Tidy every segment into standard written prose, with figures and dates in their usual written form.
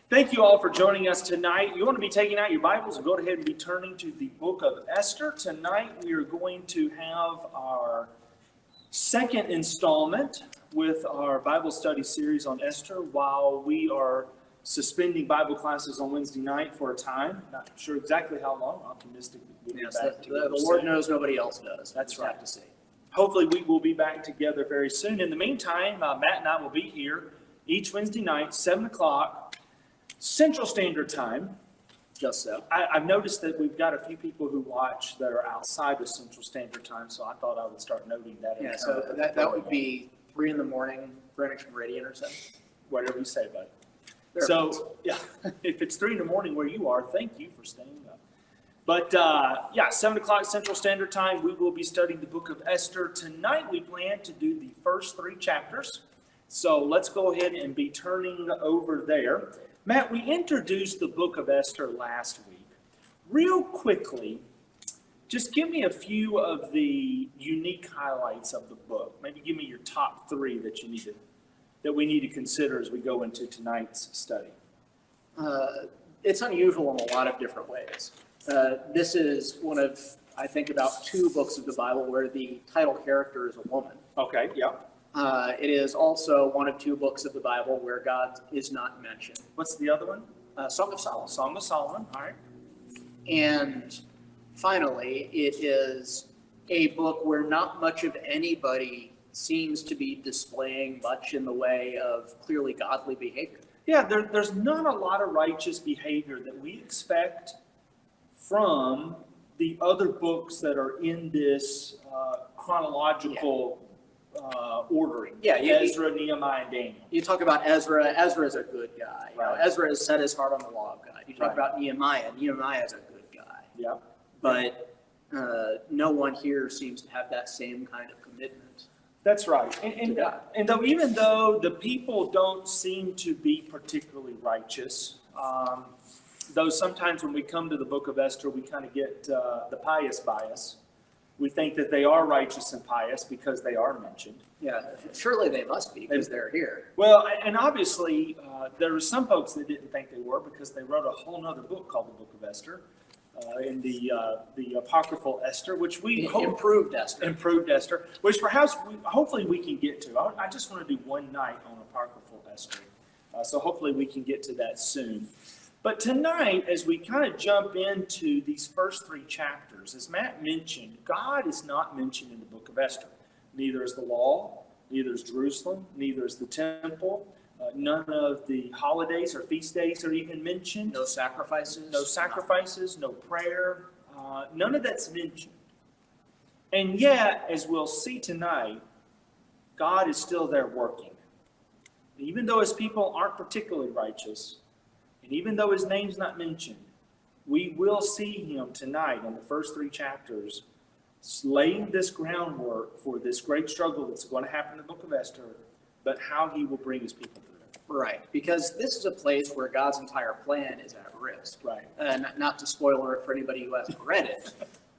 Thank you all for joining us tonight. You want to be taking out your Bibles and go ahead and be turning to the book of Esther. Tonight we are going to have our second installment with our Bible study series on Esther while we are suspending Bible classes on Wednesday night for a time. Not sure exactly how long. Optimistic we'll be back together. The Lord knows, nobody else does. That's right. Have to say. Hopefully we will be back together very soon. In the meantime, Matt and I will be here each Wednesday night, 7 o'clock. Central Standard Time. Just so. I've noticed that we've got a few people who watch that are outside of Central Standard Time, so I thought I would start noting that. Yeah, so that would be 3 in the morning, Greenwich Meridian or something. Whatever you say, buddy. Perfect. So, yeah, if it's 3 in the morning where you are, thank you for staying up. But, 7 o'clock Central Standard Time, we will be studying the book of Esther. Tonight, we plan to do the first 3 chapters. So let's go ahead and be turning over there. Matt, we introduced the book of Esther last week. Real quickly, just give me a few of the unique highlights of the book. Maybe give me your top 3 that we need to consider as we go into tonight's study. It's unusual in a lot of different ways. This is one of, I think, about 2 books of the Bible where the title character is a woman. Okay, yeah. It is also one of 2 books of the Bible where God is not mentioned. What's the other one? Song of Solomon. Song of Solomon, all right. And finally, it is a book where not much of anybody seems to be displaying much in the way of clearly godly behavior. Yeah, there's not a lot of righteous behavior that we expect from the other books that are in this chronological ordering. Yeah, Ezra, Nehemiah, and Daniel. You talk about Ezra. Ezra is a good guy. You know, Right. Ezra has set his heart on the law of God. You talk Right. about Nehemiah. Nehemiah is a good guy. Yeah. But no one here seems to have that same kind of commitment. That's right. And though even though the people don't seem to be particularly righteous, though sometimes when we come to the book of Esther, we kind of get the pious bias. We think that they are righteous and pious because they are mentioned. Yeah, surely they must be because they're here. Well, and obviously there were some folks that didn't think they were because they wrote a whole other book called the Book of Esther, in the apocryphal Esther, which we Improved Esther. Improved Esther, which perhaps hopefully we can get to. I just want to do one night on apocryphal Esther, so hopefully we can get to that soon. But tonight, as we kind of jump into these first 3 chapters, as Matt mentioned, God is not mentioned in the book of Esther. Neither is the law, neither is Jerusalem, neither is the temple. None of the holidays or feast days are even mentioned. No sacrifices. No sacrifices, no prayer. None of that's mentioned. And yet, as we'll see tonight, God is still there working. Even though his people aren't particularly righteous, and even though his name's not mentioned, we will see him tonight in the first 3 chapters laying this groundwork for this great struggle that's going to happen in the book of Esther, but how he will bring his people through it. Right, because this is a place where God's entire plan is at risk. Right. Not to spoiler it for anybody who hasn't read it,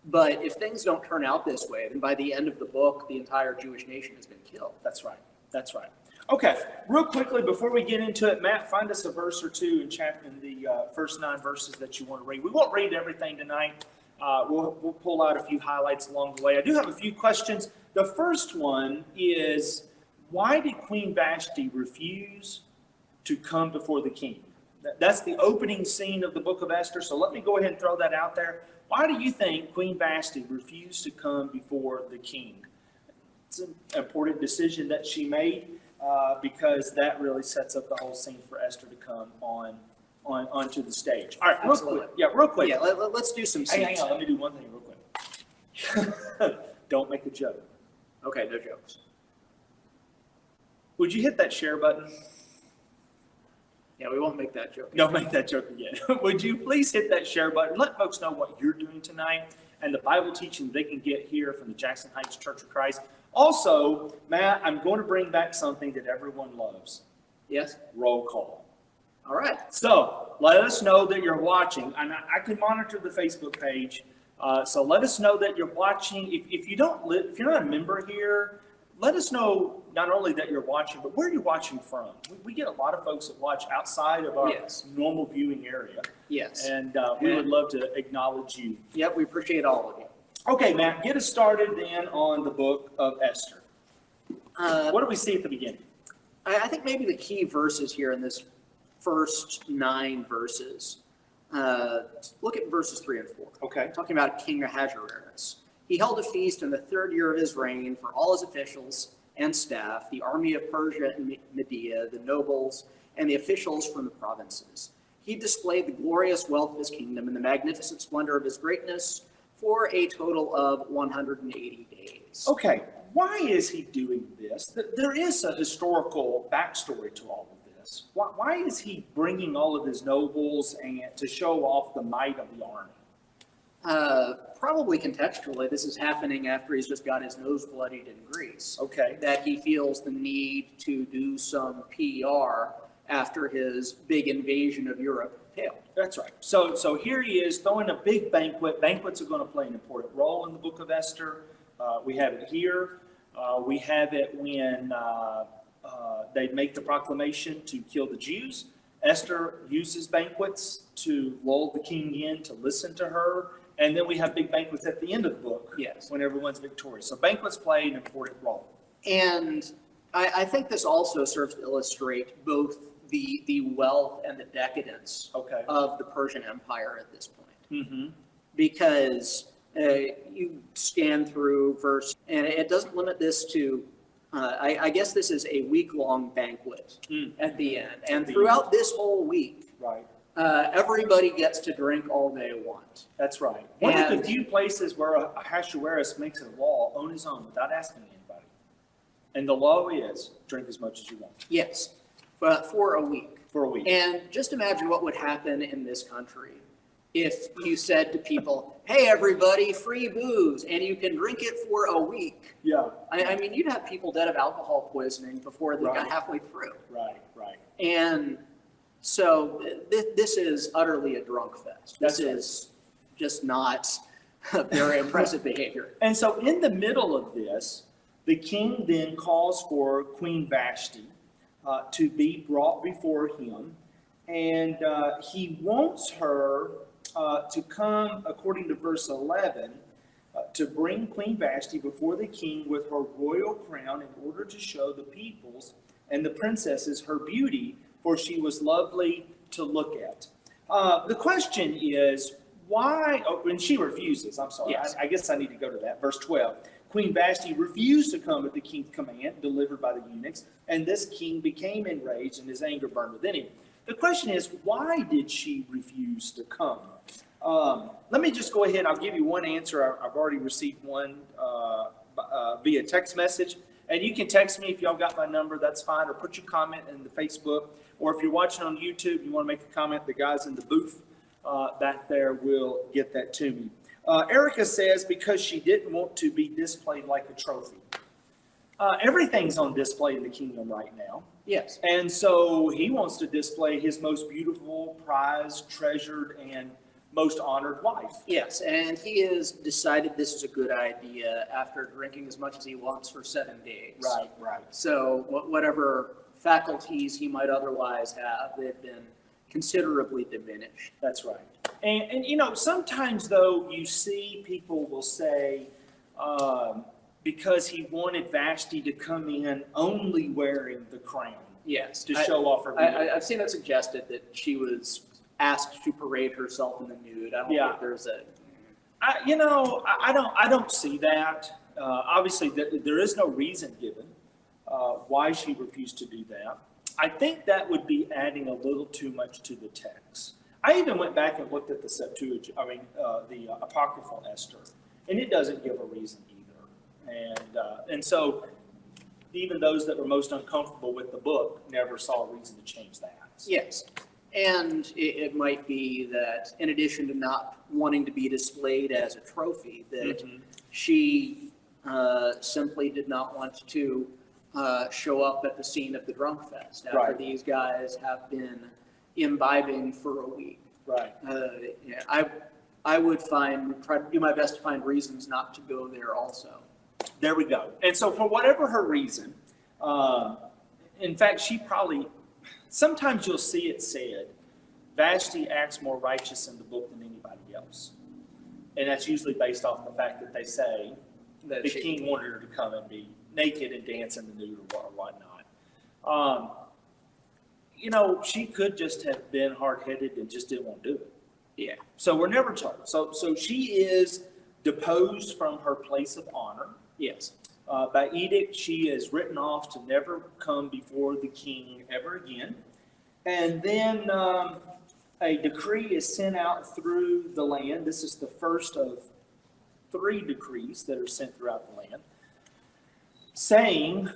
but if things don't turn out this way, then by the end of the book, the entire Jewish nation has been killed. That's right. That's right. Okay, real quickly before we get into it, Matt, find us a verse or 2 in the first 9 verses that you want to read. We won't read everything tonight. We'll pull out a few highlights along the way. I do have a few questions. The first one is, why did Queen Vashti refuse to come before the king? That's the opening scene of the book of Esther, so let me go ahead and throw that out there. Why do you think Queen Vashti refused to come before the king? It's an important decision that she made. Because that really sets up the whole scene for Esther to come onto the stage. All right, Absolutely. real quick. Yeah, let's do some scenes. Hang on, let me do one thing real quick. Don't make a joke. Okay, no jokes. Would you hit that share button? Yeah, we won't make that joke. Don't make that joke again. Would you please hit that share button? Let folks know what you're doing tonight and the Bible teaching they can get here from the Jackson Heights Church of Christ. Also, Matt, I'm going to bring back something that everyone loves. Yes? Roll call. All right. So let us know that you're watching. And I can monitor the Facebook page. So let us know that you're watching. If you're not a member here, let us know not only that you're watching, but where you're watching from. We get a lot of folks that watch outside of our Yes. normal viewing area, Yes. and we would love to acknowledge you. Yep, we appreciate all of you. Okay, Matt, get us started then on the book of Esther. What do we see at the beginning? I think maybe the key verses here in this first 9 verses, look at verses 3 and 4. Okay. Talking about King Ahasuerus. He held a feast in the 3rd year of his reign for all his officials and staff, the army of Persia and Media, the nobles, and the officials from the provinces. He displayed the glorious wealth of his kingdom and the magnificent splendor of his greatness for a total of 180 days. Okay, why is he doing this? There is a historical backstory to all of this. Why is he bringing all of his nobles and to show off the might of the army? Probably contextually, this is happening after he's just got his nose bloodied in Greece. Okay. That he feels the need to do some PR after his big invasion of Europe failed. That's right. So here he is throwing a big banquet. Banquets are going to play an important role in the book of Esther. We have it here. We have it when they make the proclamation to kill the Jews. Esther uses banquets to lull the king in, to listen to her. And then we have big banquets at the end of the book, Yes. when everyone's victorious. So banquets play an important role. And I think this also serves to illustrate both the wealth and the decadence Okay. of the Persian Empire at this point. Mm-hmm. Because you scan through verse, and it doesn't limit this to, I guess this is a week-long banquet at the end. And throughout this whole week, Right. Everybody gets to drink all they want. That's right. One of And- the few places where Ahasuerus makes it a law on his own without asking anybody. And the law is drink as much as you want Yes, but for a week. for a week. And just imagine what would happen in this country if you said to people, hey, everybody, free booze, and you can drink it for a week. Yeah. I mean, you'd have people dead of alcohol poisoning before they Right. got halfway through. Right. And so this is utterly a drunk fest. This That's right. is just not very impressive behavior. And so in the middle of this, the king then calls for Queen Vashti to be brought before him. And he wants her to come, according to verse 11, to bring Queen Vashti before the king with her royal crown in order to show the peoples and the princesses her beauty, for she was lovely to look at. The question is, why, and she refuses, I'm sorry, Yes. I guess I need to go to that, verse 12. Queen Vashti refused to come at the king's command, delivered by the eunuchs, and this king became enraged and his anger burned within him. The question is, why did she refuse to come? Let me just go ahead, I'll give you one answer. I've already received one via text message. And you can text me if y'all got my number, that's fine, or put your comment in the Facebook. Or if you're watching on YouTube, you want to make a comment, the guys in the booth back there will get that to me. Erica says because she didn't want to be displayed like a trophy. Everything's on display in the kingdom right now. Yes. And so he wants to display his most beautiful, prized, treasured, and most honored wife. Yes, and he has decided this is a good idea after drinking as much as he wants for 7 days. Right. So whatever faculties he might otherwise have, they've been considerably diminished. That's right. And you know, sometimes though, you see people will say, because he wanted Vashti to come in only wearing the crown Yes. to show off her beauty. I've seen it suggested that she was asked to parade herself in the nude. I don't Yeah. think there's a... I don't see that. Obviously, there is no reason given why she refused to do that. I think that would be adding a little too much to the text. I even went back and looked at the Septuagint, the Apocryphal Esther, and it doesn't give a reason either. And so even those that were most uncomfortable with the book never saw a reason to change that. Yes. And it might be that in addition to not wanting to be displayed as a trophy, that she simply did not want to show up at the scene of the drunk fest after Right. these guys have been imbibing for a week. Right. I would try to do my best to find reasons not to go there also. There we go. And so for whatever her reason, in fact, sometimes you'll see it said, Vashti acts more righteous in the book than anybody else. And that's usually based off the fact that they say that the king wanted her to come and be naked and dance in the nude or whatnot. She could just have been hard-headed and just didn't want to do it. Yeah. So we're never told. So she is deposed from her place of honor. Yes. By edict, she is written off to never come before the king ever again. And then a decree is sent out through the land. This is the first of 3 decrees that are sent throughout the land, saying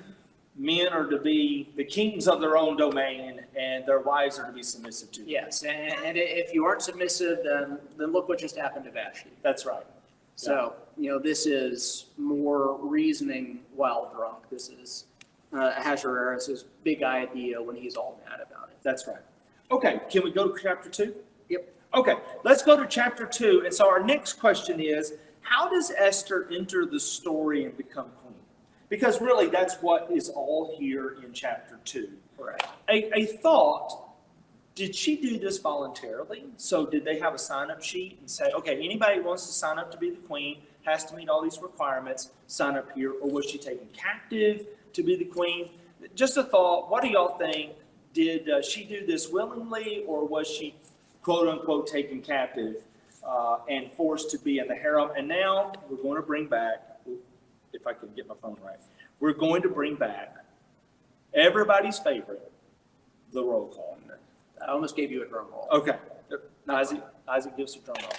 men are to be the kings of their own domain and their wives are to be submissive to them. Yes, and if you aren't submissive, then look what just happened to Vashti. That's right. So, this is more reasoning while drunk. This is Ahasuerus' big idea when he's all mad about it. That's right. Okay, can we go to chapter 2? Yep. Okay, let's go to chapter 2. And so our next question is, how does Esther enter the story and become queen? Because really, that's what is all here in chapter 2. Right. A thought, did she do this voluntarily? So did they have a sign-up sheet and say, okay, anybody who wants to sign up to be the queen has to meet all these requirements, sign up here? Or was she taken captive to be the queen? Just a thought, what do y'all think? Did she do this willingly, or was she, quote unquote, taken captive and forced to be in the harem? And now we're going to bring back, if I can get my phone right, we're going to bring back everybody's favorite, the roll call. I almost gave you a drum roll. Okay. Isaac gives a drum roll.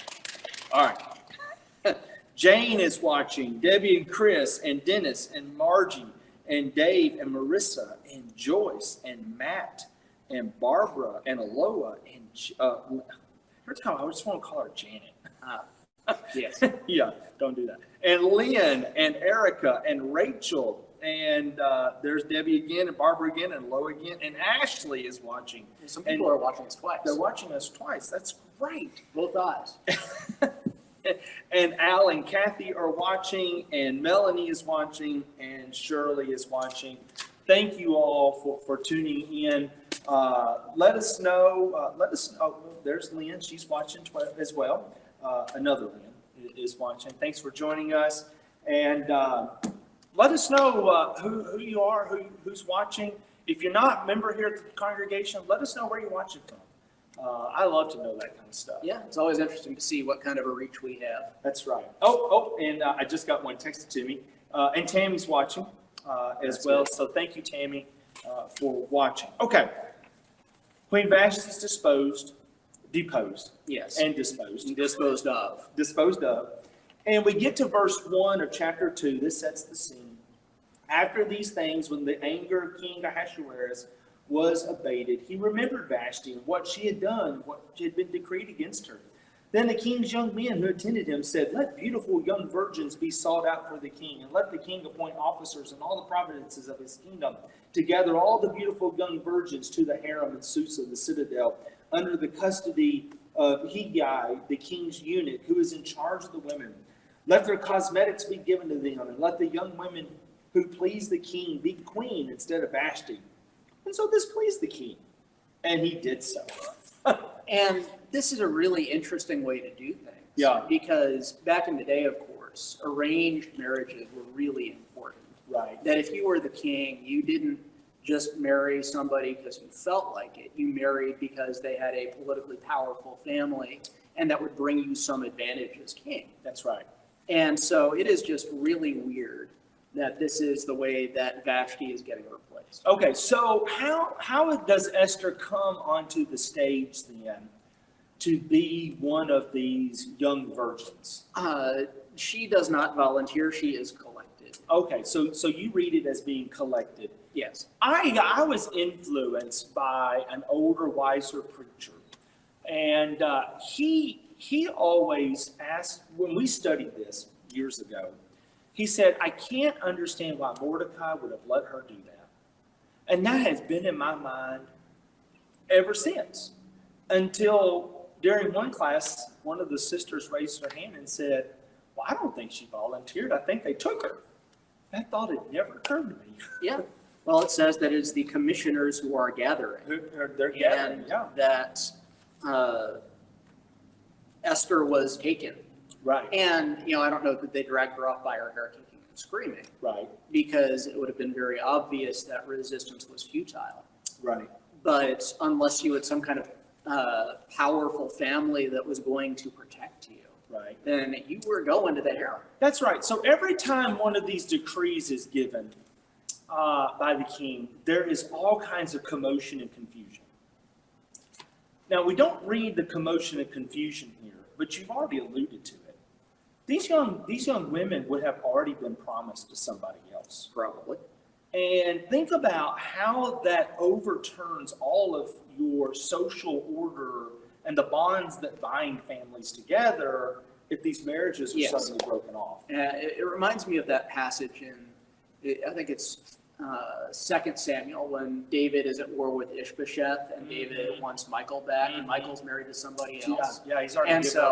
All right. Jane is watching, Debbie and Chris and Dennis and Margie and Dave and Marissa and Joyce and Matt and Barbara and Aloha and every time I just want to call her Janet. Yes. Yeah, don't do that. And Lynn and Erica and Rachel and there's Debbie again and Barbara again and Aloha again and Ashley is watching. Some people are watching us twice. They're watching us twice. That's great. Both eyes. And Al and Kathy are watching, and Melanie is watching, and Shirley is watching. Thank you all for tuning in. Let us know. There's Lynn. She's watching as well. Another Lynn is watching. Thanks for joining us. And let us know who you are, who's watching. If you're not a member here at the congregation, let us know where you're watching from. I love to know that kind of stuff. Yeah, it's always interesting to see what kind of a reach we have. That's right. And I just got one texted to me. And Tammy's watching as well. Good. So thank you, Tammy, for watching. Okay. Queen Vashti is deposed. Yes. And disposed. And disposed of. Disposed of. And we get to verse 1 of chapter 2. This sets the scene. After these things, when the anger of King Ahasuerus was abated, he remembered Vashti and what she had done, what had been decreed against her. Then the king's young men who attended him said, let beautiful young virgins be sought out for the king, and let the king appoint officers in all the provinces of his kingdom to gather all the beautiful young virgins to the harem in Susa, the citadel, under the custody of Hegai, the king's eunuch, who is in charge of the women. Let their cosmetics be given to them, and let the young women who please the king be queen instead of Vashti. And so this pleased the king, and he did so. And this is a really interesting way to do things. Yeah. Because back in the day, of course, arranged marriages were really important. Right. That if you were the king, you didn't just marry somebody because you felt like it. You married because they had a politically powerful family, and that would bring you some advantage as king. That's right. And so it is just really weird that this is the way that Vashti is getting replaced. Okay, so how does Esther come onto the stage then to be one of these young virgins? She does not volunteer. She is collected. Okay, so you read it as being collected. Yes. I was influenced by an older, wiser preacher, and he always asked, when we studied this years ago, he said, I can't understand why Mordecai would have let her do that. And that has been in my mind ever since, until during one class, one of the sisters raised her hand and said, well, I don't think she volunteered. I think they took her. That thought had never occurred to me. Yeah. Well, it says that it's the commissioners who are gathering. They're gathering, And yeah. that Esther was taken. Right, And, I don't know that they dragged her off by her hair kicking and screaming, right, because it would have been very obvious that resistance was futile. right. But unless you had some kind of powerful family that was going to protect you, Right. then you were going to the harem. That's right. So every time one of these decrees is given by the king, there is all kinds of commotion and confusion. Now, we don't read the commotion and confusion here, but you've already alluded to it. These young women would have already been promised to somebody else. Probably. And think about how that overturns all of your social order and the bonds that bind families together if these marriages are Yes. suddenly broken off. It reminds me of that passage I think it's 2 Samuel, when David is at war with Ishbosheth, and David wants Michael back, and Michael's married to somebody else. Yeah, he's already And given it so,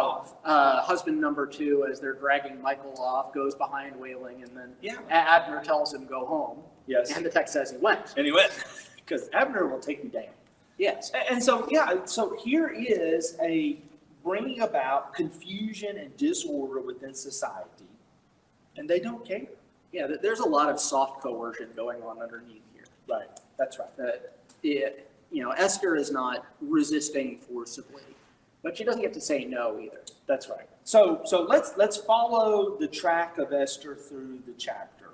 off. husband number 2, as they're dragging Michael off, goes behind wailing, and then Yeah. Abner tells him, go home. Yes. And the text says he went. And he went, because Abner will take you down. Yes. And so, yeah, so here is a bringing about confusion and disorder within society, and they don't care. Yeah, there's a lot of soft coercion going on underneath here. Right, that's right. Esther is not resisting forcibly, but she doesn't get to say no either. That's right. So let's follow the track of Esther through the chapter.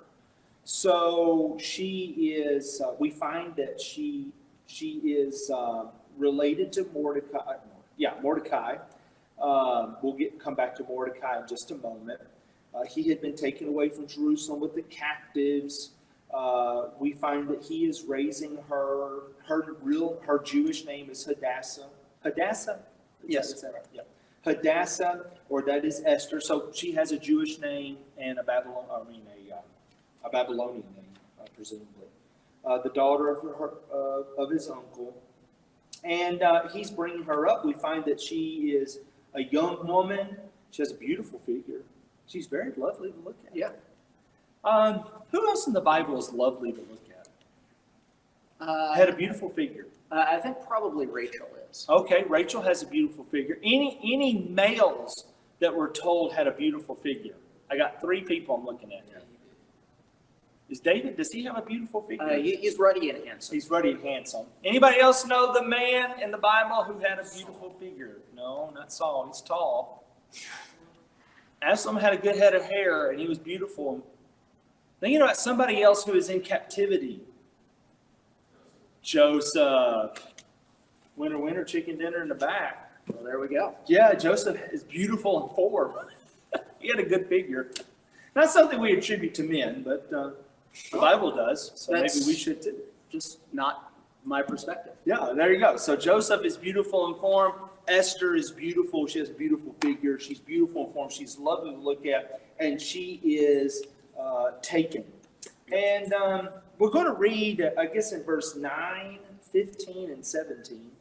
So she is. We find that she is related to Mordecai. Yeah, Mordecai. We'll come back to Mordecai in just a moment. He had been taken away from Jerusalem with the captives. We find that he is raising her. Her Jewish name is Hadassah. Hadassah? Yes. Is that right? Yeah. Hadassah, or that is Esther. So she has a Jewish name and a Babylonian name, presumably. The daughter of his uncle, and he's bringing her up. We find that she is a young woman. She has a beautiful figure. She's very lovely to look at. Yeah. Who else in the Bible is lovely to look at? Uh, Had a beautiful figure. I think probably Rachel is. Okay, Rachel has a beautiful figure. Any males that were told had a beautiful figure? I got 3 people I'm looking at here. Is David, does he have a beautiful figure? He's ruddy and handsome. He's ruddy and handsome. Anybody else know the man in the Bible who had a beautiful figure? No, not Saul. He's tall. Absalom had a good head of hair, and he was beautiful. Then you know somebody else who is in captivity. Joseph. Winter, chicken dinner in the back. Well, there we go. Yeah, Joseph is beautiful in form. He had a good figure. Not something we attribute to men, but the Bible does, so maybe we should too. Just not my perspective. Yeah, there you go. So Joseph is beautiful in form. Esther is beautiful. She has a beautiful figure. She's beautiful in form. She's lovely to look at. And she is taken. And we're going to read, I guess, in verse 9, 15, and 17,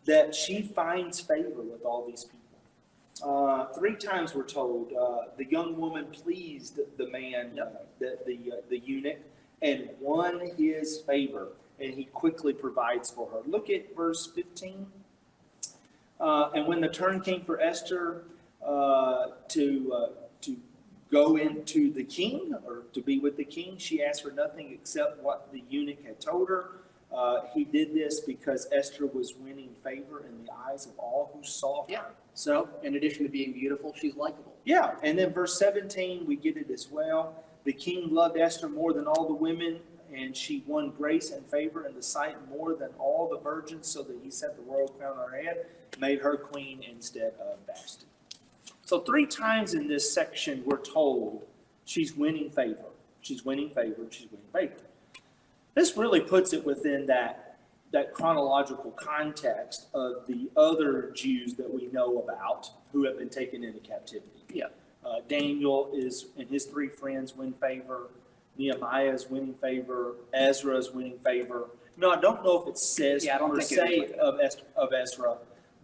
that she finds favor with all these people. 3 times we're told the young woman pleased the man, the eunuch, and won his favor. And he quickly provides for her. Look at verse 15. And when the turn came for Esther to go into the king, or to be with the king, she asked for nothing except what the eunuch had told her. He did this because Esther was winning favor in the eyes of all who saw her. Yeah. So, in addition to being beautiful, she's likable. Yeah, and then verse 17, we get it as well. The king loved Esther more than all the women, and she won grace and favor in the sight more than all the virgins, so that he set the royal crown on her head, made her queen instead of Vashti. So 3 times in this section, we're told she's winning favor. She's winning favor. She's winning favor. This really puts it within that chronological context of the other Jews that we know about who have been taken into captivity. Yeah. Daniel and his 3 friends win favor. Nehemiah is winning favor. Ezra is winning favor. No, I don't know if it says per se of Ezra,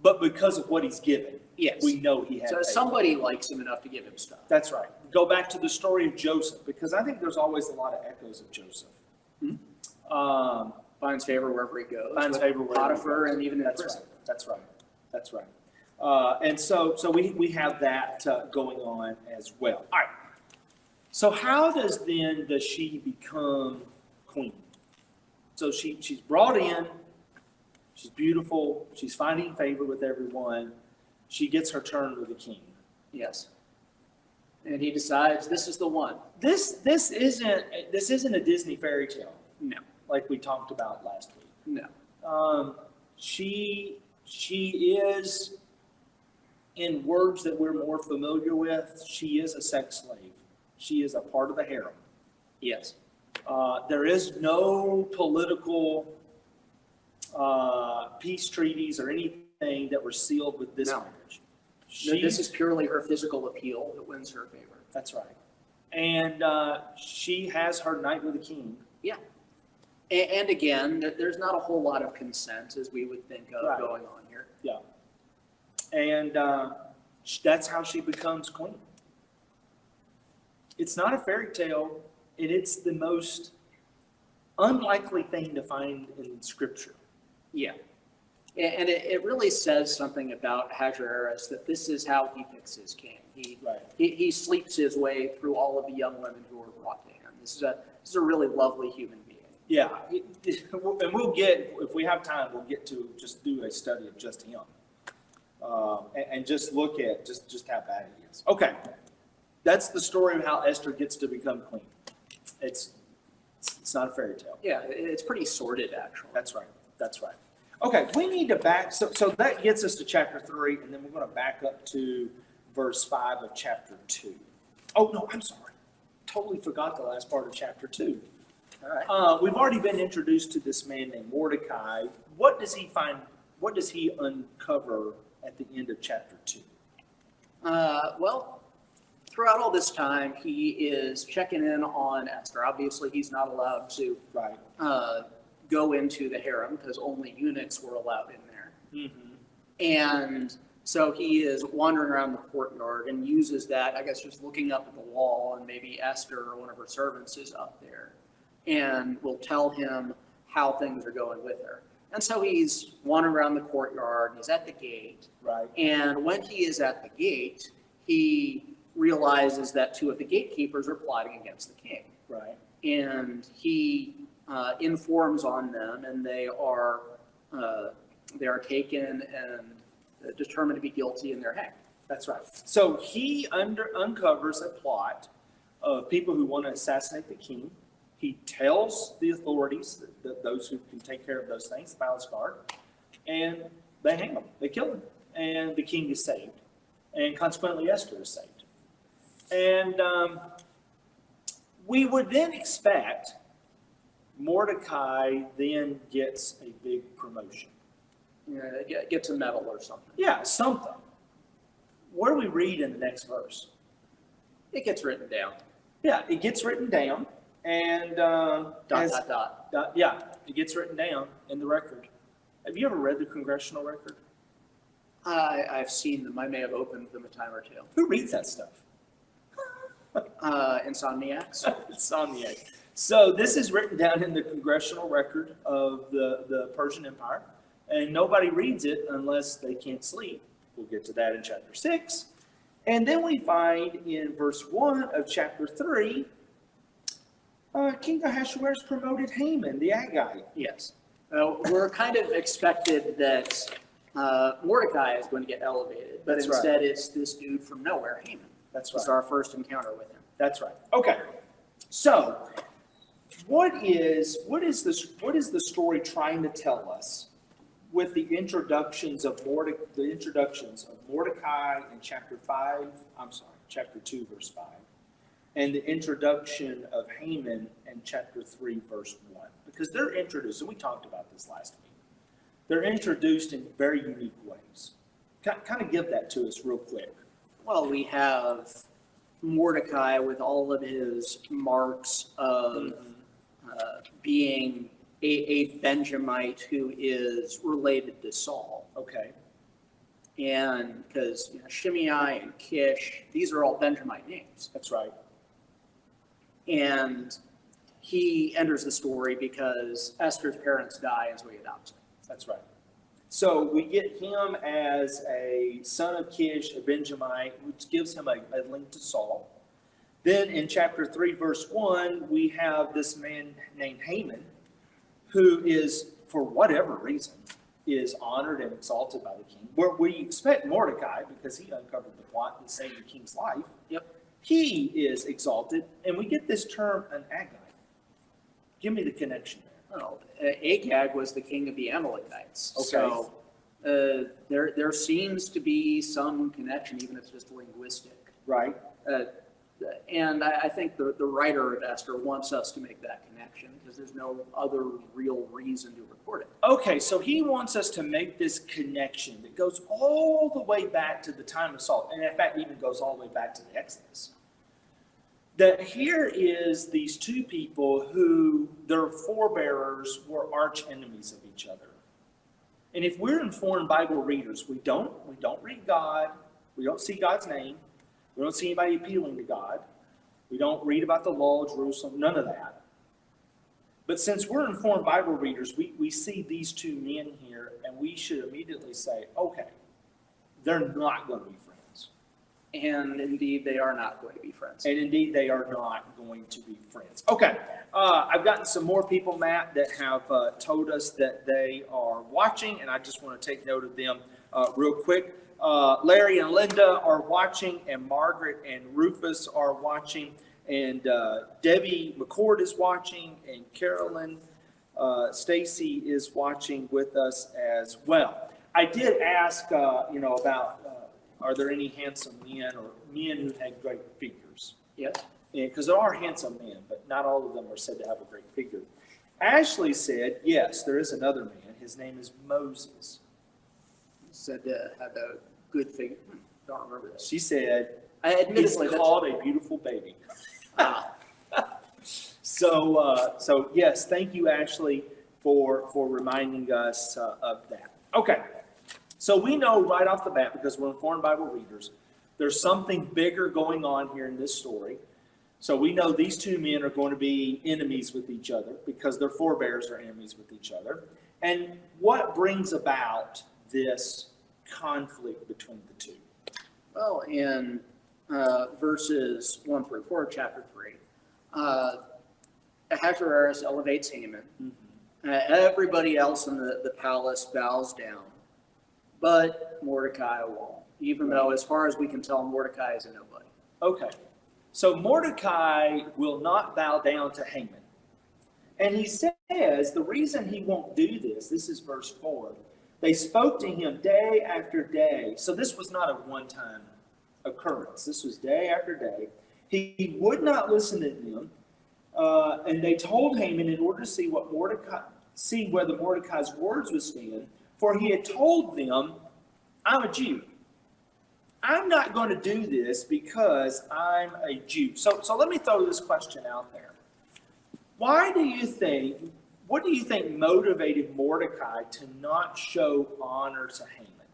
but because of what he's given, Yes. we know he had So favor. somebody likes him enough to give him stuff. That's right. go back to the story of Joseph, because I think there's always a lot of echoes of Joseph. Finds favor wherever he goes. Finds with favor wherever he Potiphar goes. and even in That's prison. right. That's right. That's right. And so we have that going on as well. All right. So how does she become queen? So she's brought in. She's beautiful. She's finding favor with everyone. She gets her turn with the king. Yes. And he decides this is the one. This isn't a Disney fairy tale No. like we talked about last week. No. She is, in words that we're more familiar with, she is a sex slave. She is a part of the harem. Yes. There is no political peace treaties or anything that were sealed with this No. marriage. This is purely her physical appeal that wins her favor. That's right. And she has her night with the king. Yeah. And again, there's not a whole lot of consent as we would think of Right. going on here. Yeah. And that's how she becomes queen. It's not a fairy tale, and it's the most unlikely thing to find in Scripture. Yeah. And it really says something about Ahasuerus that this is how he picks his king. Right. He sleeps his way through all of the young women who are brought to him. This is a really lovely human being. Yeah. And we'll get, if we have time, we'll get to just do a study of just him. And just look at just how bad he is. Okay. That's the story of how Esther gets to become queen. It's not a fairy tale. Yeah, it's pretty sordid, actually. That's right. That's right. Okay, we need to back, so that gets us to chapter 3, and then we're going to back up to verse 5 of chapter 2. Oh, no, I'm sorry. Totally forgot the last part of chapter 2. All right. We've already been introduced to this man named Mordecai. What does he uncover at the end of chapter 2? Well, throughout all this time, he is checking in on Esther. Obviously, he's not allowed to Right. go into the harem because only eunuchs were allowed in there. Mm-hmm. And so he is wandering around the courtyard and uses that, I guess, just looking up at the wall, and maybe Esther or one of her servants is up there and will tell him how things are going with her. And so he's wandering around the courtyard, and he's at the gate. Right. And when he is at the gate, he realizes that two of the gatekeepers are plotting against the king. Right. And he informs on them, and they are taken and determined to be guilty, and they're hanged. That's right. So he uncovers a plot of people who want to assassinate the king. He tells the authorities, those who can take care of those things, the palace guard, and they hang him. They kill him. And the king is saved. And consequently, Esther is saved. And we would then expect Mordecai then gets a big promotion. Gets a medal or something. Yeah, something. What do we read in the next verse? It gets written down. Yeah, it gets written down. And yeah, it gets written down in the record. Have you ever read the congressional record? I've seen them. I may have opened them a time or two. Who reads that stuff? Insomniacs. Insomniac. So this is written down in the congressional record of the Persian Empire, and nobody reads it unless they can't sleep. We'll get to that in chapter 6. And then we find in verse 1 of chapter 3, King Ahasuerus promoted Haman, the Agagite. Yes. We're kind of expected that Mordecai is going to get elevated, but That's instead it's this dude from nowhere, Haman. That's It's right. our first encounter with him. That's right. Okay. So, what is the story trying to tell us with the introductions of Mordecai in chapter 2, verse 5, and the introduction of Haman in chapter 3, verse 1? Because they're introduced, and we talked about this last week. They're introduced in very unique ways. Kind of give that to us real quick. Well, we have Mordecai with all of his marks of being a Benjamite who is related to Saul. Okay. And because Shimei and Kish, these are all Benjamite names. That's right. And he enters the story because Esther's parents die, and so he adopts her. That's right. So we get him as a son of Kish, a Benjamite, which gives him a link to Saul. Then in chapter 3, verse 1, we have this man named Haman, who is, for whatever reason, is honored and exalted by the king. Where we expect Mordecai, because he uncovered the plot and saved the king's life. Yep. He is exalted, and we get this term, an Agag. Give me the connection there. Well, Agag was the king of the Amalekites. Okay. So there seems to be some connection, even if it's just linguistic. Right. And I think the writer of Esther wants us to make that connection because there's no other real reason to record it. Okay, so he wants us to make this connection that goes all the way back to the time of Saul, and in fact even goes all the way back to the Exodus. That here is these two people who their forebearers were arch enemies of each other. And if we're informed Bible readers, we don't read God, we don't see God's name, we don't see anybody appealing to God, we don't read about the law of Jerusalem, none of that. But since we're informed Bible readers, we see these two men here, and we should immediately say, okay, they're not going to be friends. And indeed, they are not going to be friends. And indeed, they are not going to be friends. Okay, I've gotten some more people, Matt, that have told us that they are watching, and I just want to take note of them real quick. Larry and Linda are watching, and Margaret and Rufus are watching, and Debbie McCord is watching, and Carolyn Stacy is watching with us as well. I did ask, about are there any handsome men or men who had great figures? Yes. Because there are handsome men, but not all of them are said to have a great figure. Ashley said, yes, there is another man. His name is Moses. Said to have a good figure. Don't remember this. She said, Admittedly, he's called a beautiful baby. Ah. So yes, thank you, Ashley, for reminding us of that. Okay, so we know right off the bat, because we're informed Bible readers, there's something bigger going on here in this story. So we know these two men are going to be enemies with each other because their forebears are enemies with each other. And what brings about this conflict between the two? Well, in verses 1 through 4 of chapter 3, Ahasuerus elevates Haman. Mm-hmm. Everybody else in the palace bows down, but Mordecai won't, even though, as far as we can tell, Mordecai is a nobody. Okay, so Mordecai will not bow down to Haman. And he says the reason he won't do this is verse 4. They spoke to him day after day. So this was not a one-time occurrence. This was day after day. He would not listen to them. And they told Haman in order to see whether Mordecai's words would stand. For he had told them, I'm a Jew. I'm not going to do this because I'm a Jew. So let me throw this question out there. What do you think motivated Mordecai to not show honor to Haman?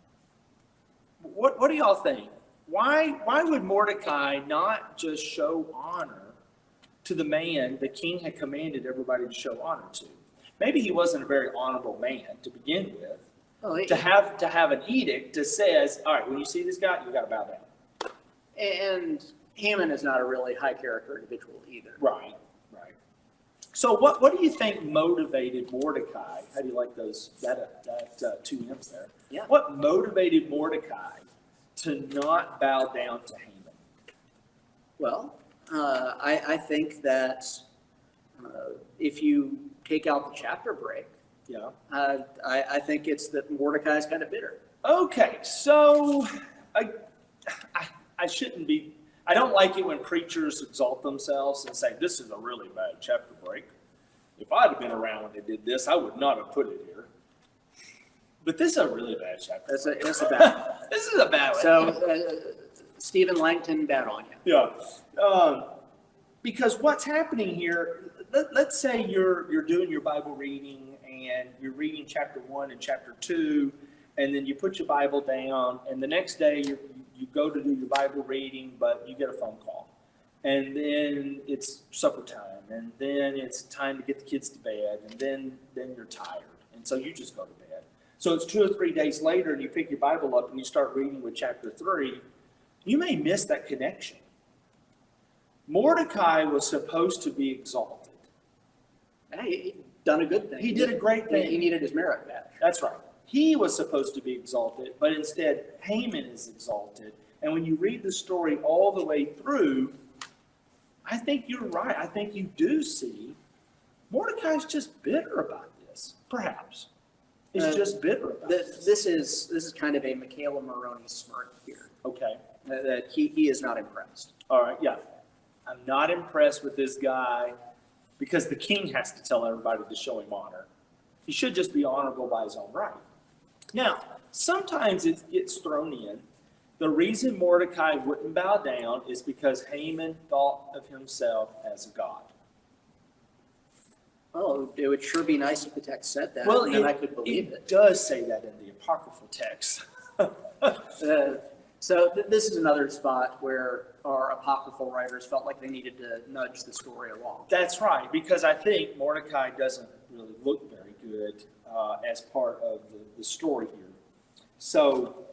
What do y'all think? Why would Mordecai not just show honor to the man the king had commanded everybody to show honor to? Maybe he wasn't a very honorable man to begin with. To have an edict that says, all right, when you see this guy, you got to bow down. And Haman is not a really high character individual either. Right. So what do you think motivated Mordecai? How do you like that two M's there? Yeah. What motivated Mordecai to not bow down to Haman? Well, I think that if you take out the chapter break, Yeah. I think it's that Mordecai is kind of bitter. Okay, so I shouldn't be. I don't like it when preachers exalt themselves and say, this is a really bad chapter break. If I'd have been around when they did this, I would not have put it here. But this is a really bad chapter. It's a bad one. This is a bad one. So, Stephen Langton, bad on you. Yeah. Because what's happening here, let's say you're doing your Bible reading and you're reading chapter 1 and chapter 2, and then you put your Bible down, and the next day you go to do your Bible reading, but you get a phone call. And then it's supper time, and then it's time to get the kids to bed, and then you're tired, and so you just go to bed. So it's 2 or 3 days later, and you pick your Bible up and you start reading with chapter 3. You may miss that connection. Mordecai was supposed to be exalted. He done a good thing. He did a great thing. He needed his merit badge. That's right. He was supposed to be exalted, but instead Haman is exalted. And when you read the story all the way through, I think you're right. I think you do see Mordecai's just bitter about this, perhaps. He's just bitter about this. This is kind of a Michaela Maroney smirk here. Okay. That he is not impressed. All right, yeah. I'm not impressed with this guy because the king has to tell everybody to show him honor. He should just be honorable by his own right. Now, sometimes it gets thrown in. The reason Mordecai wouldn't bow down is because Haman thought of himself as a god. Oh, it would sure be nice if the text said that, Well, and then I could believe it. It does say that in the apocryphal text. So this is another spot where our apocryphal writers felt like they needed to nudge the story along. That's right, because I think Mordecai doesn't really look very good as part of the story here. So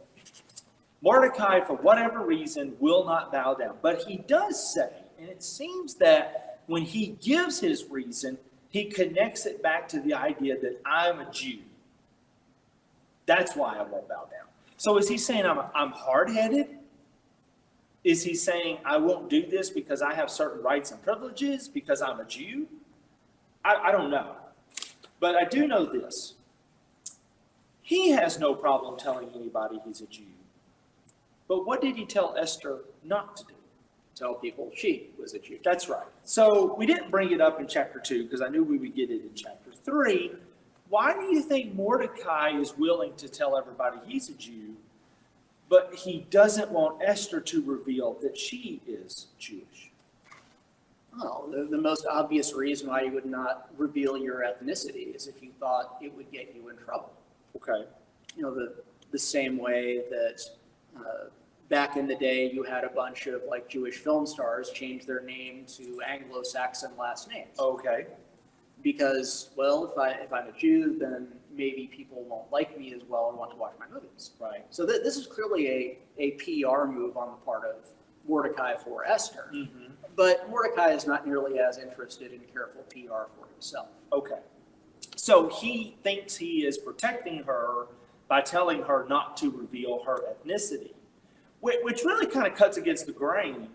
Mordecai, for whatever reason, will not bow down. But he does say, and it seems that when he gives his reason, he connects it back to the idea that I'm a Jew. That's why I won't bow down. So is he saying I'm hard-headed? Is he saying I won't do this because I have certain rights and privileges because I'm a Jew? I don't know. But I do know this. He has no problem telling anybody he's a Jew. But what did he tell Esther not to do? Tell people she was a Jew. That's right. So we didn't bring it up in chapter 2 because I knew we would get it in chapter 3. Why do you think Mordecai is willing to tell everybody he's a Jew, but he doesn't want Esther to reveal that she is Jewish? Well, the most obvious reason why you would not reveal your ethnicity is if you thought it would get you in trouble. Okay. You know, the same way that back in the day you had a bunch of like Jewish film stars change their name to Anglo-Saxon last names. Okay. Because, well, if I'm a Jew, then maybe people won't like me as well and want to watch my movies. Right. So this is clearly a PR move on the part of Mordecai for Esther. Mm-hmm. But Mordecai is not nearly as interested in careful PR for himself. Okay. So he thinks he is protecting her by telling her not to reveal her ethnicity, which really kind of cuts against the grain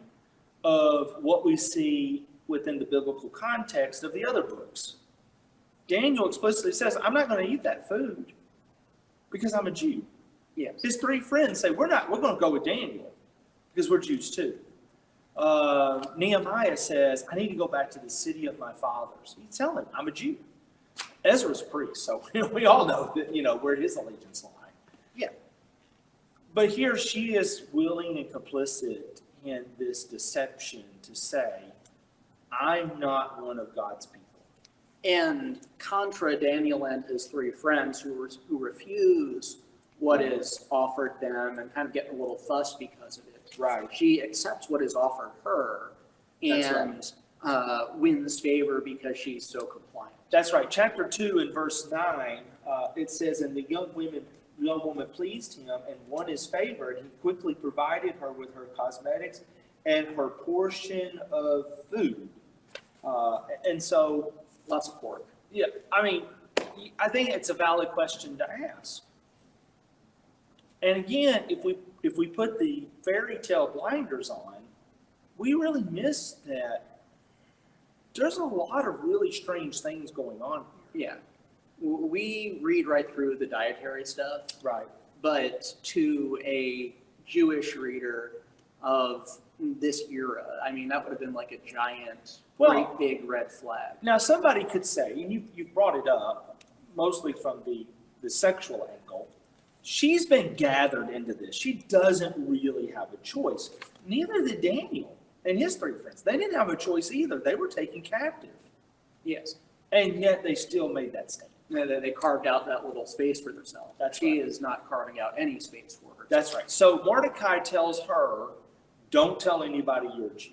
of what we see within the biblical context of the other books. Daniel explicitly says, I'm not going to eat that food because I'm a Jew. Yes. His 3 friends say, we're going to go with Daniel because we're Jews too. Nehemiah says, I need to go back to the city of my fathers. He's telling him, I'm a Jew. Ezra's priest, so we all know that, where his allegiance lie. Yeah. But here she is willing and complicit in this deception to say, I'm not one of God's people. And contra Daniel and his 3 friends who refuse what is offered them and kind of get a little fussed because of it. Right. She accepts what is offered her and wins favor because she's so compliant. That's right. Chapter 2 and verse 9, it says, and the young woman pleased him and won his favor, and he quickly provided her with her cosmetics and her portion of food. And so, Lots of pork. yeah, I mean, I think it's a valid question to ask. And again, if we put the fairy tale blinders on, we really miss that there's a lot of really strange things going on here. Yeah. We read right through the dietary stuff. Right. But to a Jewish reader of this era, I mean, that would have been like a giant, great big red flag. Now, somebody could say, and you brought it up, mostly from the sexual angle, she's been gathered into this. She doesn't really have a choice. Neither did Daniel and his 3 friends. They didn't have a choice either. They were taken captive. Yes. And yet they still made that statement. They carved out that little space for themselves. That's she right. is not carving out any space for herself. That's right. So Mordecai tells her, don't tell anybody you're a Jew.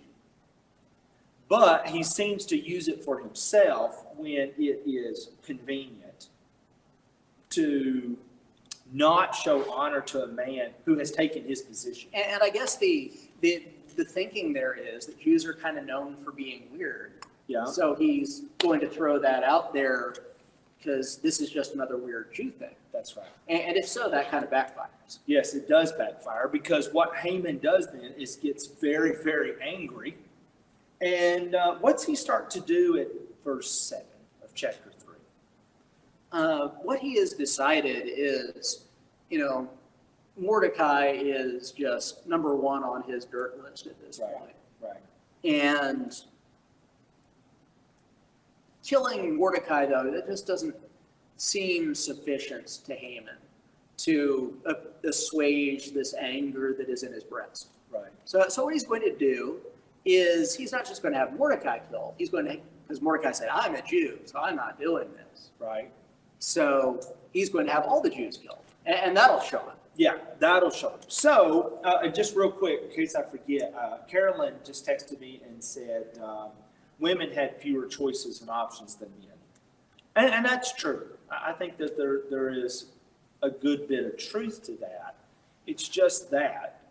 But he seems to use it for himself when it is convenient to not show honor to a man who has taken his position. And I guess the thinking there is that Jews are kind of known for being weird. Yeah. So he's going to throw that out there because this is just another weird Jew thing. That's right. And if so, that kind of backfires. Yes, it does backfire because what Haman does then is gets very, very angry. And what's he start to do at verse 7 of chapter 3? What he has decided is, Mordecai is just number one on his dirt list at this point. Right. And killing Mordecai, though, that just doesn't seem sufficient to Haman to assuage this anger that is in his breast. Right. So what he's going to do is he's not just going to have Mordecai killed. He's going to, because Mordecai said, I'm a Jew, so I'm not doing this. Right. So he's going to have all the Jews killed, and that'll show him. Yeah, that'll show him. So, just real quick, in case I forget, Carolyn just texted me and said women had fewer choices and options than men. And that's true. I think that there is a good bit of truth to that. It's just that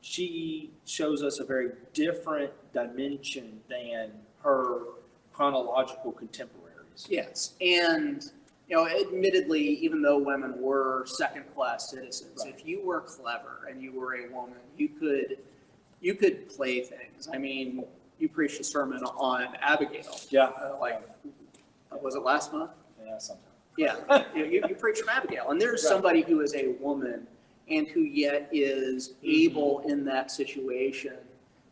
she shows us a very different dimension than her chronological contemporaries. Yes, and admittedly, even though women were second-class citizens, Right. if you were clever and you were a woman, you could play things. I mean, you preached a sermon on Abigail. Yeah. Was it last month? Yeah, sometimes. Yeah, you preach from Abigail, and there's Right. somebody who is a woman and who yet is able in that situation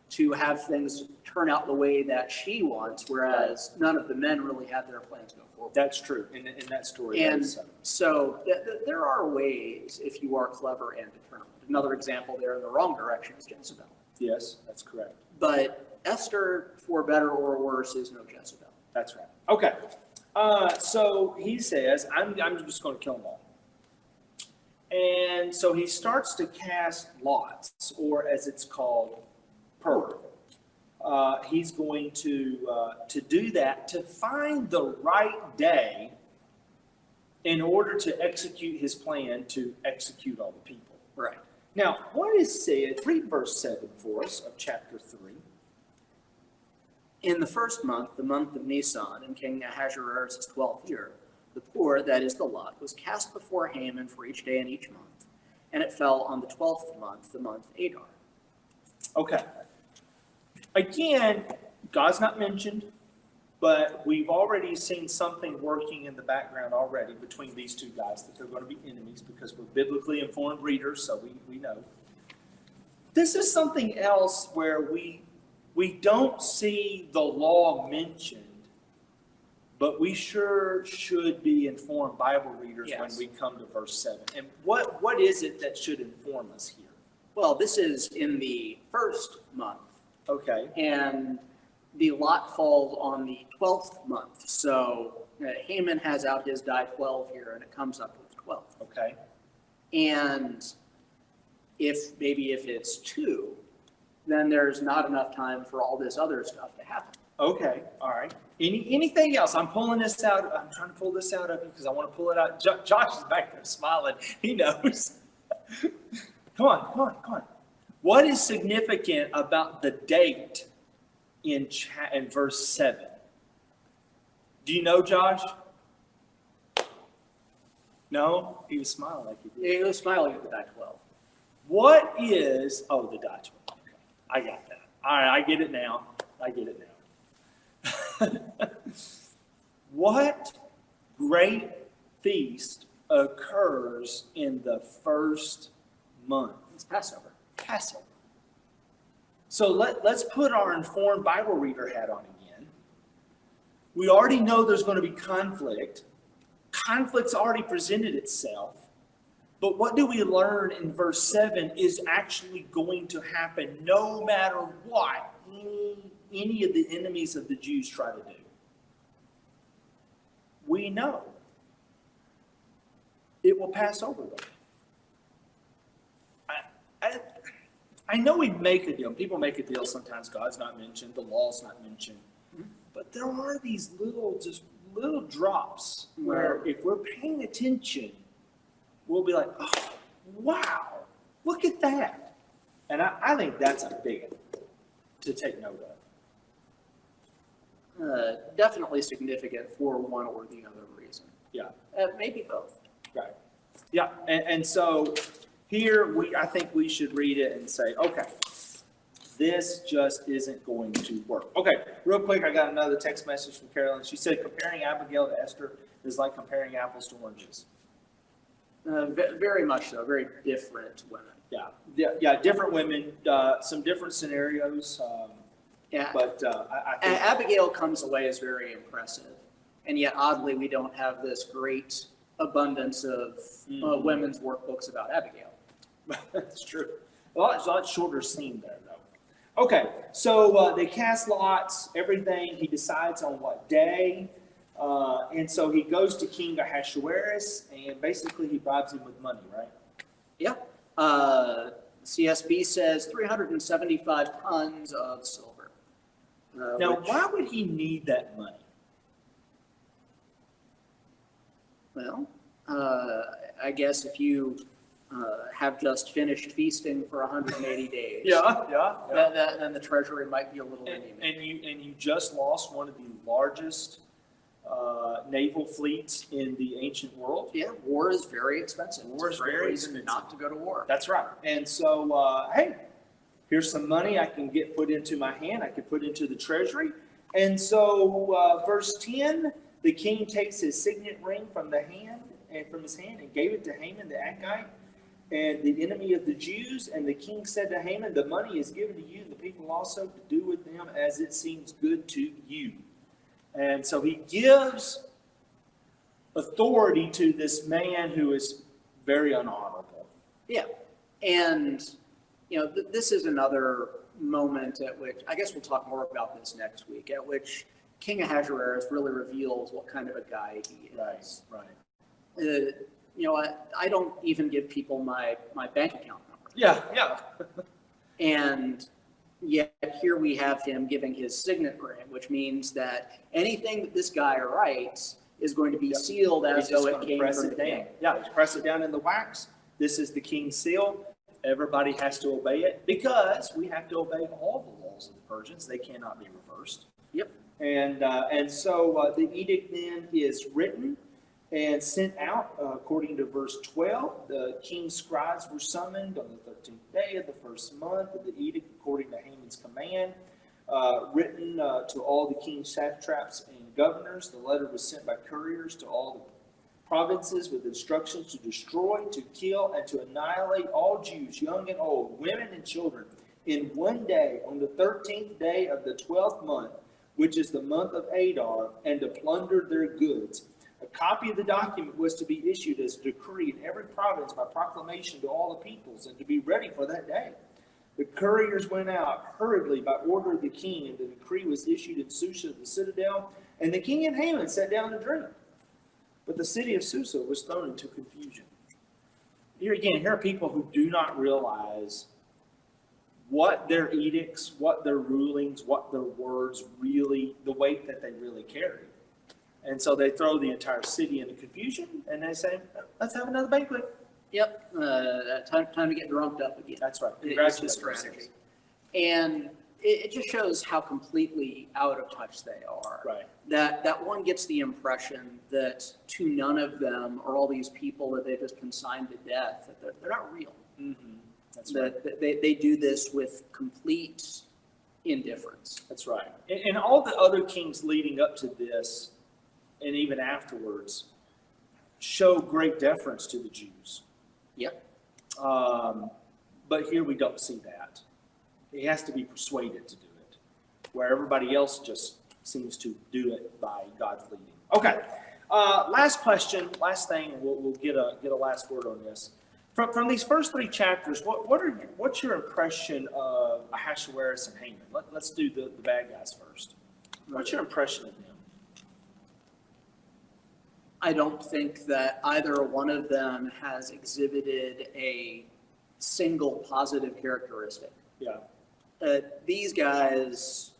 to have things turn out the way that she wants, whereas none of the men really had their plans go forward. That's true. In that story. And that's, so there are ways if you are clever and determined. Another example there in the wrong direction is Jezebel. yes, that's correct. But Esther, for better or worse, is no Jezebel. That's right. Okay. So he says, I'm just going to kill them all. And so he starts to cast lots, or as it's called, purr. He's going to do that to find the right day in order to execute his plan to execute all the people. Right. Now, what is said, read verse 7 for us of chapter 3. In the first month, the month of Nisan, in King Ahasuerus' 12th year, the pour, that is the lot, was cast before Haman for each day and each month, and it fell on the 12th month, the month Adar. Okay. Again, God's not mentioned, but we've already seen something working in the background already between these two guys, that they're going to be enemies because we're biblically informed readers, so we know. This is something else where we don't see the law mentioned, but we sure should be informed Bible readers when Yes. we come to verse 7. And what is it that should inform us here? Well, this is in the first month, Okay. and the lot falls on the 12th month. So Haman has out his die 12 here, and it comes up with 12. Okay. And if it's 2, then there's not enough time for all this other stuff to happen. Okay, all right. Anything else? I'm pulling this out. I'm trying to pull this out of you because I want to pull it out. Josh is back there smiling. He knows. Come on. What is significant about the date in verse 7? Do you know, Josh? No? He was smiling like he did. He was smiling at the die 12. What is, the Dutch one. Okay, I got that. All right, I get it now. What great feast occurs in the first month? It's Passover. Passover. So let's put our informed Bible reader hat on again. We already know there's going to be conflict. Conflict's already presented itself. But what do we learn in verse 7 is actually going to happen no matter what any of the enemies of the Jews try to do. we know it will pass over them. I know we make a deal. People make a deal sometimes. God's not mentioned. The law's not mentioned. But there are these little drops where if we're paying attention, we'll be like, oh, wow, look at that. And I think that's a big one to take note of. Definitely significant for one or the other reason. Yeah. Maybe both. Right. Yeah. And so here I think we should read it and say, okay, this just isn't going to work. Okay, real quick, I got another text message from Carolyn. She said comparing Abigail to Esther is like comparing apples to oranges. Very much so. Very different women. Yeah, different women, some different scenarios. But I think Abigail comes away as very impressive, and yet oddly we don't have this great abundance of women's workbooks about Abigail. that's true. A lot shorter scene there, though. Okay, so they cast lots, everything. He decides on what day. And so he goes to King Ahasuerus, and basically he bribes him with money, right? Yeah. CSB says 375 tons of silver. Now, why would he need that money? Well, I guess if you have just finished feasting for 180 days, then the treasury might be a little anemic. And you just lost one of the largest naval fleets in the ancient world. Yeah, war is very expensive. War is very expensive. Not to go to war. That's right. And so, hey, here's some money I can get put into my hand. I can put into the treasury. And so, verse 10, the king takes his signet ring from his hand and gave it to Haman the Agagite, and the enemy of the Jews. And the king said to Haman, the money is given to you, the people also, to do with them as it seems good to you. And so he gives authority to this man who is very unhonorable. Yeah. And, this is another moment at which, I guess we'll talk more about this next week, at which King Ahasuerus really reveals what kind of a guy he is. Right. I don't even give people my bank account number. Yeah. And yet here we have him giving his signet ring, which means that anything that this guy writes is going to be sealed as though it came from the king. Yeah, just press it down in the wax. This is the king's seal. Everybody has to obey it because we have to obey all the laws of the Persians. They cannot be reversed. Yep. And so the edict then is written and sent out according to verse 12. The king's scribes were summoned on the 13th day of the first month of the edict according to Haman's command, written to all the king's satraps and governors. The letter was sent by couriers to all the provinces with instructions to destroy, to kill, and to annihilate all Jews, young and old, women and children, in one day on the 13th day of the 12th month, which is the month of Adar, and to plunder their goods. A copy of the document was to be issued as a decree in every province by proclamation to all the peoples, and to be ready for that day. The couriers went out hurriedly by order of the king, and the decree was issued in Susa, the citadel, and the king and Haman sat down to drink. But the city of Susa was thrown into confusion. Here are people who do not realize what their edicts, what their rulings, what their words really, the weight that they really carry. And so they throw the entire city into confusion, and they say, let's have another banquet. Yep. Time to get drunked up again. That's right. It's the strategy. And it just shows how completely out of touch they are. Right. That one gets the impression that to none of them are all these people that they just consigned to death, that they're not real. Mm-hmm. That's right. That they do this with complete indifference. That's right. And all the other kings leading up to this, and even afterwards, show great deference to the Jews. Yep. But here we don't see that. He has to be persuaded to do it, where everybody else just seems to do it by God's leading. Okay. Last question, last thing, and we'll get a last word on this. From these first three chapters, what's your impression of Ahasuerus and Haman? Let's do the bad guys first. What's your impression of them? I don't think that either one of them has exhibited a single positive characteristic. Yeah. These guys,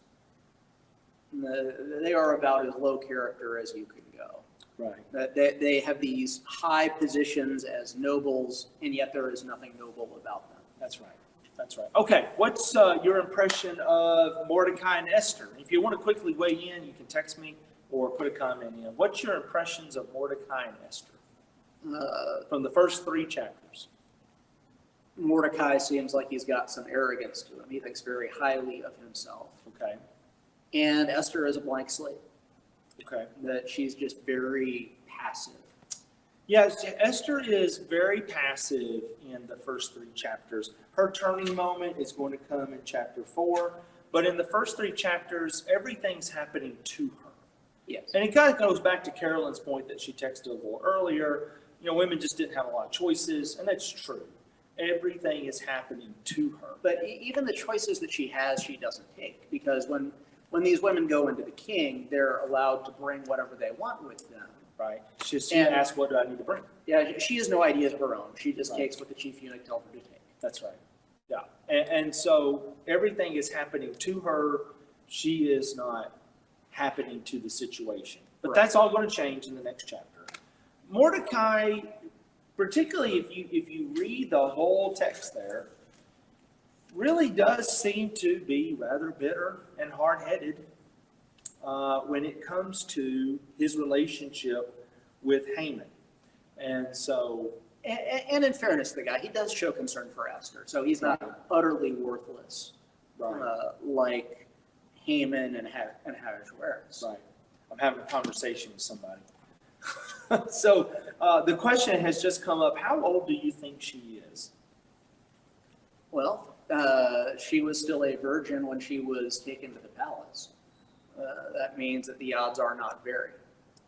they are about as low character as you can go. Right. They have these high positions as nobles, and yet there is nothing noble about them. That's right. That's right. Okay, what's your impression of Mordecai and Esther? If you want to quickly weigh in, you can text me or put a comment in. What's your impressions of Mordecai and Esther from the first 3 chapters? Mordecai seems like he's got some arrogance to him. He thinks very highly of himself. Okay. And Esther is a blank slate. Okay. That she's just very passive. Yes, Esther is very passive in the first 3 chapters. Her turning moment is going to come in chapter 4, but in the first 3 chapters, everything's happening to her. Yes. And it kind of goes back to Carolyn's point that she texted a little earlier. You know, women just didn't have a lot of choices, and that's true. Everything is happening to her. But even the choices that she has, she doesn't take. Because when these women go into the king, they're allowed to bring whatever they want with them. Right. She asks, what do I need to bring? Yeah, she has no ideas of her own. She just takes what the chief eunuch tells her to take. That's right. Yeah. And so everything is happening to her. She is not happening to the situation. But Right. that's all going to change in the next chapter. Mordecai, particularly if you read the whole text there, really does seem to be rather bitter and hard-headed when it comes to his relationship with Haman. And so... And in fairness to the guy, he does show concern for Esther. So he's not utterly worthless like Haman and Ahasuerus. Right. I'm having a conversation with somebody. So the question has just come up, how old do you think she is? Well, she was still a virgin when she was taken to the palace. That means that the odds are not very,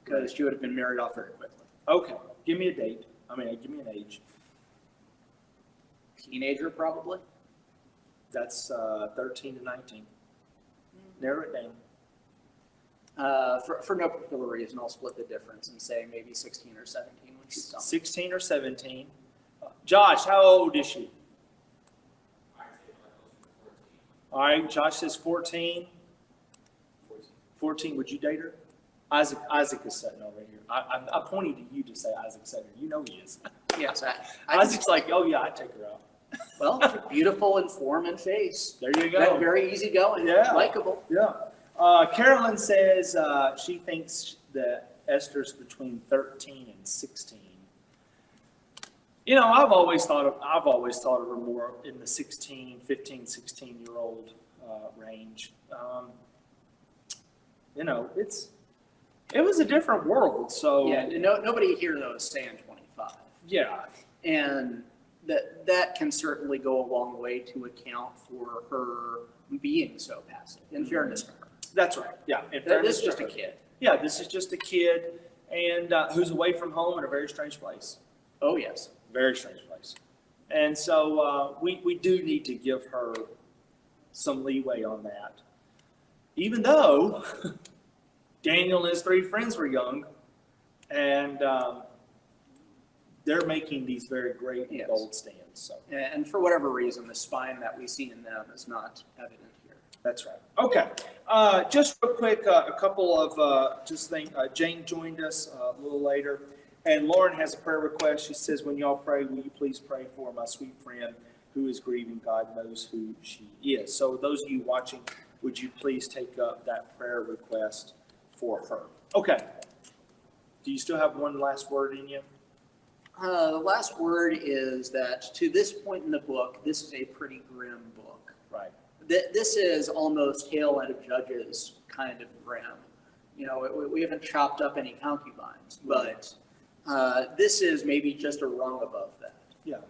because she would have been married off very quickly. Okay, give me a date. Give me an age. Teenager, probably. That's 13 to 19. Narrow it down. For no particular reason, I'll split the difference and say maybe 16 or 17 when she's done. 16 or 17. Josh, how old is she? All right, Josh says 14. 14, would you date her? Isaac is sitting over here. I'm pointing to you to say Isaac's sitting here. You know he is. Yes, Isaac's like, oh yeah, I'd take her out. Well, beautiful in form and face. There you go. Very easygoing, likable. Yeah. Carolyn says she thinks that Esther's between 13 and 16. You know, I've always thought of her more in the 15, 16-year-old range. You know, it was a different world. So yeah, nobody here though is saying 25. Yeah, and that can certainly go a long way to account for her being so passive. In fairness to her, that's right. Yeah, this is just a kid. Yeah, this is just a kid, and who's away from home in a very strange place. Oh yes, very strange place. And so we do need to give her some leeway on that. Even though Daniel and his 3 friends were young, and they're making these very great and bold stands. So. And for whatever reason, the spine that we see in them is not evident here. That's right. Okay. Just real quick, a couple of Jane joined us a little later, and Lauren has a prayer request. She says, when y'all pray, will you please pray for my sweet friend who is grieving? God knows who she is. So those of you watching, would you please take up that prayer request for her? Okay. Do you still have one last word in you? The last word is that to this point in the book, this is a pretty grim book. Right. This is almost tail end of Judges kind of grim. You know, we haven't chopped up any concubines, but this is maybe just a rung above that. Yeah.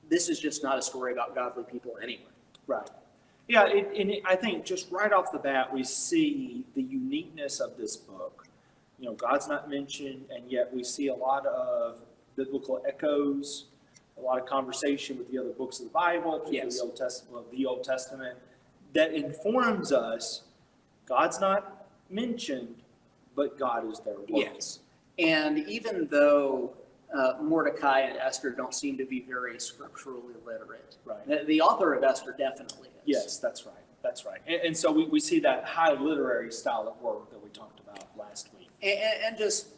This is just not a story about godly people anyway. Right. Yeah, I think just right off the bat, we see the uniqueness of this book. You know, God's not mentioned, and yet we see a lot of biblical echoes, a lot of conversation with the other books of the Bible, particularly the Old Testament, that informs us God's not mentioned, but God is there working. Yes. And even though Mordecai and Esther don't seem to be very scripturally literate, Right. the author of Esther definitely is. Yes, that's right. That's right. And so we see that high literary style at work that we talked about last week. And just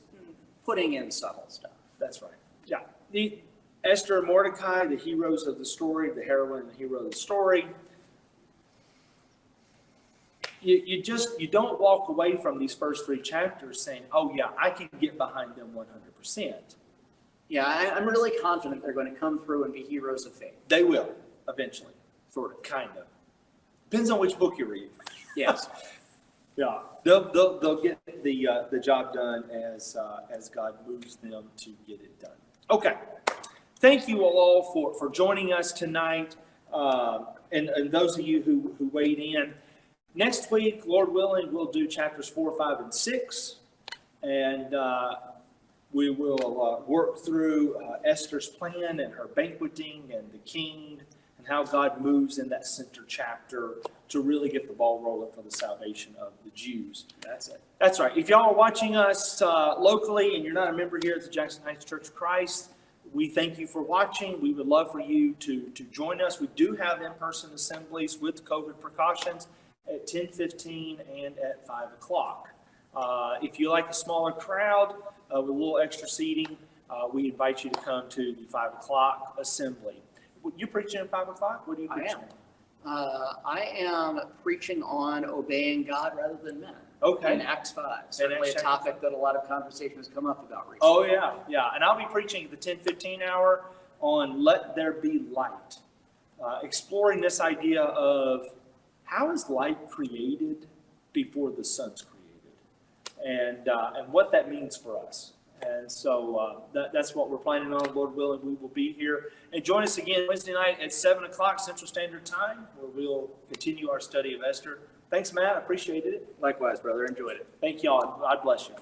putting in subtle stuff. That's right. Yeah. The Esther and Mordecai, the heroes of the story, the heroine and the hero of the story. You don't walk away from these first 3 chapters saying, oh yeah, I can get behind them 100%. Yeah, I'm really confident they're going to come through and be heroes of faith. They will, eventually. Sort of, kind of. Depends on which book you read. Yes. Yeah. They'll get the job done as God moves them to get it done. Okay. Thank you all for joining us tonight, and those of you who weighed in. Next week, Lord willing, we'll do chapters 4, 5, and 6, and we will work through Esther's plan and her banqueting and the king and how God moves in that center chapter to really get the ball rolling for the salvation of the Jews. That's it. That's right. If y'all are watching us locally and you're not a member here at the Jackson Heights Church of Christ, we thank you for watching. We would love for you to join us. We do have in-person assemblies with COVID precautions at 10:15 and at 5 o'clock. If you like a smaller crowd with a little extra seating, we invite you to come to the 5 o'clock assembly. You preaching at 5 o'clock? What are you preaching? I am preaching on obeying God rather than men. Okay. In Acts 5. Certainly a topic that a lot of conversation has come up about recently. Oh, yeah. And I'll be preaching at the 10:15 hour on Let There Be Light, exploring this idea of how is light created before the sun's created, and what that means for us. And so that's what we're planning on, Lord willing. We will be here. And join us again Wednesday night at 7 o'clock Central Standard Time, where we'll continue our study of Esther. Thanks, Matt. I appreciated it. Likewise, brother. Enjoyed it. Thank y'all. God bless you.